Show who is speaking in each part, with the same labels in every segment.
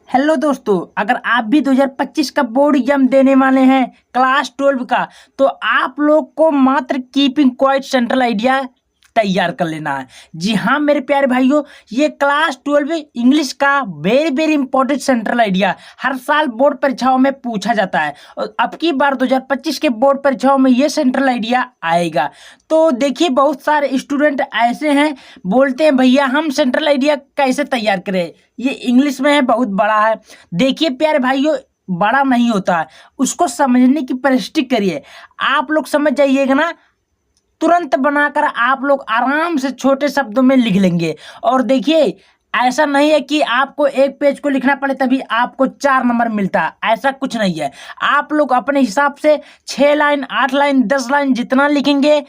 Speaker 1: Hello दोस्तों, अगर आप भी 2025 का बोर्ड एग्जाम देने वाले हैं क्लास 12 का, तो आप लोग को मात्र कीपिंग क्वाइट सेंट्रल आइडिया तैयार कर लेना है। जी हाँ मेरे प्यारे भाइयों, ये क्लास 12 इंग्लिश का very very important central idea हर साल बोर्ड परीक्षाओं में पूछा जाता है और अब की बार 2025 के बोर्ड परीक्षाओं में ये सेंट्रल आइडिया आएगा। तो देखिए, बहुत सारे स्टूडेंट ऐसे हैं बोलते हैं भैया हम सेंट्रल आइडिया कैसे तैयार करें, ये इंग्लिश में है, बहुत बड़ा है। देखिए प्यारे भाइयों, बड़ा नहीं होता है, उसको समझने की प्रैक्टिस करिए। आप लोग समझ जाइएगा ना, तुरंत बनाकर आप लोग आराम से छोटे शब्दों में लिख लेंगे। और देखिए, ऐसा नहीं है कि आपको एक पेज को लिखना पड़े तभी आपको 4 नंबर मिलता है, ऐसा कुछ नहीं है। आप लोग अपने हिसाब से 6 लाइन, 8 लाइन, 10 लाइन जितना लिखेंगे,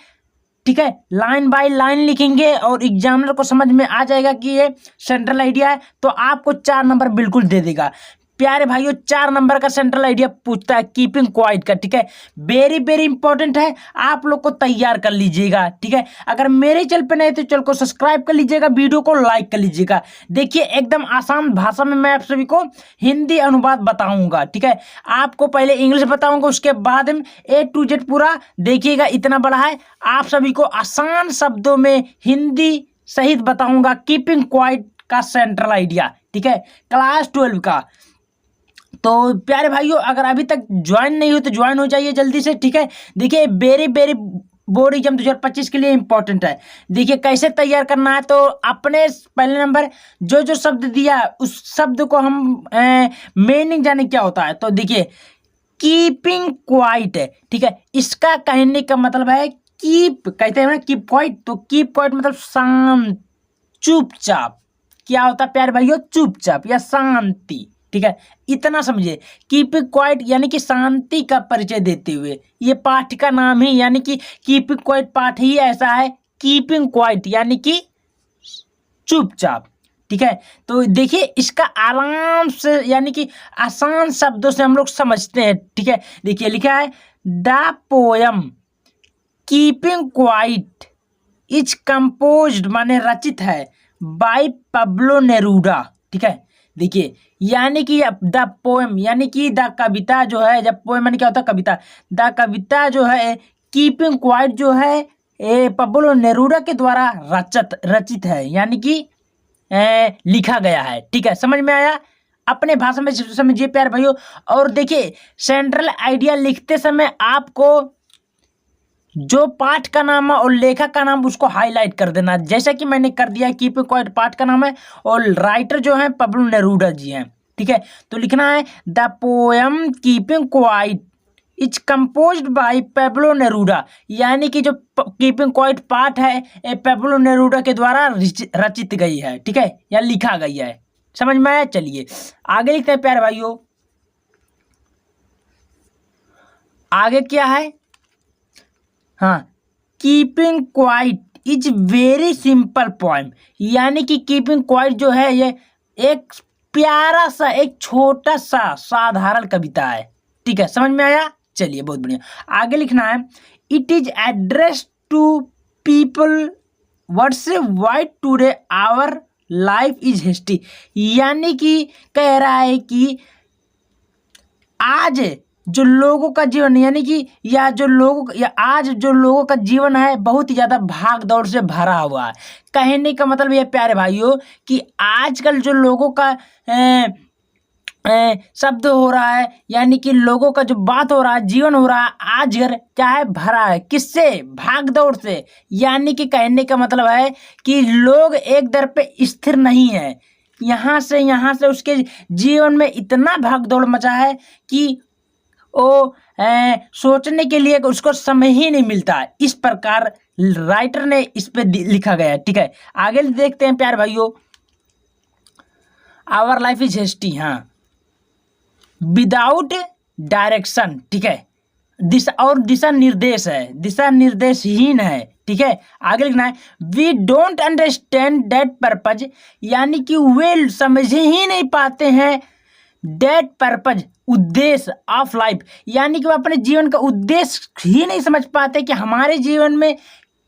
Speaker 1: ठीक है, लाइन बाय लाइन लिखेंगे और एग्जामिनर को समझ में आ जाएगा कि ये सेंट्रल आइडिया है, तो आपको 4 नंबर बिल्कुल दे देगा। प्यारे भाइयों, 4 नंबर का सेंट्रल आइडिया पूछता है कीपिंग क्वाइट का, ठीक है, वेरी वेरी इंपॉर्टेंट है, आप लोग को तैयार कर लीजिएगा। ठीक है, अगर मेरे चैनल पे नहीं तो चैनल को सब्सक्राइब कर लीजिएगा, वीडियो को लाइक कर लीजिएगा। देखिए, एकदम आसान भाषा में मैं आप सभी को हिंदी अनुवाद बताऊंगा। ठीक है, आपको पहले इंग्लिश बताऊंगा, उसके बाद में A to Z पूरा देखिएगा, इतना बड़ा है। आप सभी को आसान शब्दों में हिंदी सहित बताऊंगा कीपिंग क्वाइट का सेंट्रल आइडिया, ठीक है, क्लास 12 का। तो प्यारे भाइयों, अगर अभी तक ज्वाइन नहीं हो तो ज्वाइन हो जाइए जल्दी से। ठीक है, देखिए वेरी वेरी बोर्ड एग्जाम 2025 के लिए इंपॉर्टेंट है। देखिए कैसे तैयार करना है, तो अपने पहले नंबर जो जो शब्द दिया उस शब्द को हम मीनिंग जाने क्या होता है। तो देखिए, कीपिंग क्वाइट है, ठीक है, इसका कहने का मतलब है कीप, कहते हैं ना कीप क्वाइट, तो कीप क्वाइट मतलब शांत, चुपचाप। क्या होता है प्यारे भाइयों? चुपचाप या शांति। ठीक है, इतना समझिए। कीपिंग क्वाइट यानी कि शांति का परिचय देते हुए, ये पाठ का नाम ही यानी कि कीपिंग क्वाइट पाठ ही ऐसा है, कीपिंग क्वाइट यानी कि चुपचाप। ठीक है, तो देखिए इसका आराम से यानी कि आसान शब्दों से हम लोग समझते हैं। ठीक है, देखिए लिखा है the poem keeping quiet is composed, माने रचित है, बाय पब्लो नेरूदा। ठीक है, देखिए यानी कि द पोएम यानी कि द कविता जो है, जब पोएम यानी क्या होता है? कविता। द कविता जो है कीपिंग क्वाइट जो है पब्लो नेरूदा के द्वारा रचित है, यानी कि लिखा गया है। ठीक है, समझ में आया? अपने भाषा में समझिए प्यारे भाइयों। और देखिए, सेंट्रल आइडिया लिखते समय आपको जो पाठ का नाम है और लेखक का नाम उसको हाईलाइट कर देना, जैसा कि मैंने कर दिया। कीपिंग क्वाइट पाठ का नाम है और राइटर जो है पब्लो नेरूदा जी हैं। ठीक है, तो लिखना है the poem keeping quiet is composed bye Pablo Neruda, यानी कि जो कीपिंग क्वाइट पाठ है पब्लो नेरूदा के द्वारा रचित गई है। ठीक है, या लिखा गई है। समझ में आया? चलिए आगे लिखते हैं प्यारे भाइयों। आगे क्या है? हाँ, keeping quiet is very simple poem, यानी कि कीपिंग क्वाइट जो है ये एक प्यारा सा, एक छोटा सा साधारण कविता है। ठीक है, समझ में आया? चलिए बहुत बढ़िया, आगे लिखना है it is address to people what's white today our life is history, यानी कि कह रहा है कि आज जो लोगों का जीवन यानी कि आज जो लोगों का जीवन है बहुत ही ज़्यादा भाग दौड़ से भरा हुआ है। कहने का मतलब ये प्यारे भाइयों कि आजकल जो लोगों का शब्द हो रहा है, यानी कि लोगों का जो बात हो रहा है, जीवन हो रहा है, आज क्या है? भरा है। किससे? भाग दौड़ से। यानी कि कहने का मतलब है कि लोग एक दर पे स्थिर नहीं है, यहाँ से उसके जीवन में इतना भाग दौड़ मचा है कि वो सोचने के लिए उसको समय ही नहीं मिलता। इस प्रकार राइटर ने इस पे लिखा गया है। ठीक है, आगे देखते हैं प्यारे भाइयों। आवर लाइफ इज हिस्ट्री, हाँ, विदाउट डायरेक्शन। ठीक है, दिशा निर्देश है, दिशा निर्देशहीन है। ठीक है, आगे लिखना है we don't understand that purpose, यानी कि वे समझ ही नहीं पाते हैं दैट पर्पज, उद्देश्य ऑफ लाइफ, यानी कि वो अपने जीवन का उद्देश्य ही नहीं समझ पाते कि हमारे जीवन में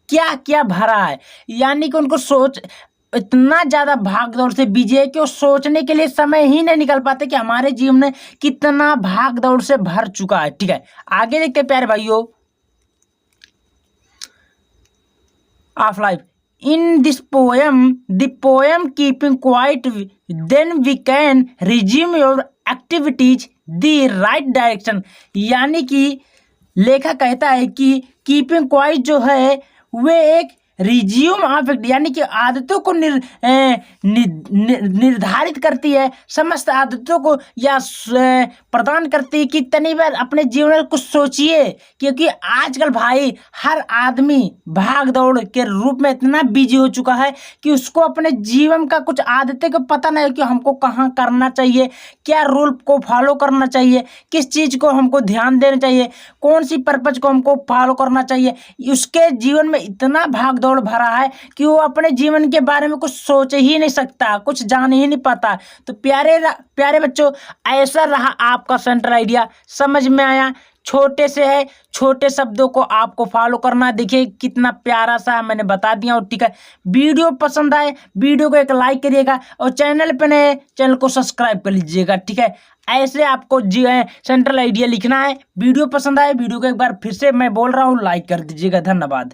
Speaker 1: क्या क्या भरा है। यानी कि उनको इतना ज़्यादा भाग दौड़ से बिजी है कि वो सोचने के लिए समय ही नहीं निकल पाते कि हमारे जीवन में कितना भाग दौड़ से भर चुका है। ठीक है, आगे देखते हैं प्यारे भाइयों। Of life in this poem, the poem keeping quiet, then we can resume your activities the right direction। यानी कि लेखक कहता है कि कीपिंग क्वाइट जो है वे एक रिज्यूम ऑफ यानी कि आदतों को निर्धारित करती है, समस्त आदतों को या प्रदान करती है कि तनी बार अपने जीवन में कुछ सोचिए। क्योंकि आजकल भाई हर आदमी भाग दौड़ के रूप में इतना बिजी हो चुका है कि उसको अपने जीवन का कुछ आदतें को पता नहीं कि हमको कहाँ करना चाहिए, क्या रूल को फॉलो करना चाहिए, किस चीज़ को हमको ध्यान देना चाहिए, कौन सी पर्पज को हमको फॉलो करना चाहिए। उसके जीवन में इतना भाग दौड़ भरा है कि वो अपने जीवन के बारे में कुछ सोच ही नहीं सकता, कुछ जान ही नहीं पाता। तो प्यारे बच्चों, ऐसा रहा आपका सेंट्रल आइडिया। समझ में आया? छोटे से है, छोटे शब्दों को आपको फॉलो करना। देखिए कितना प्यारा सा मैंने बता दिया। और ठीक है, वीडियो पसंद आए वीडियो को एक लाइक करिएगा और चैनल पे नए चैनल को सब्सक्राइब कर लीजिएगा। ठीक है, ऐसे आपको जी सेंट्रल आइडिया लिखना है। वीडियो पसंद आए वीडियो को एक बार फिर से मैं बोल रहा हूँ लाइक कर दीजिएगा। धन्यवाद।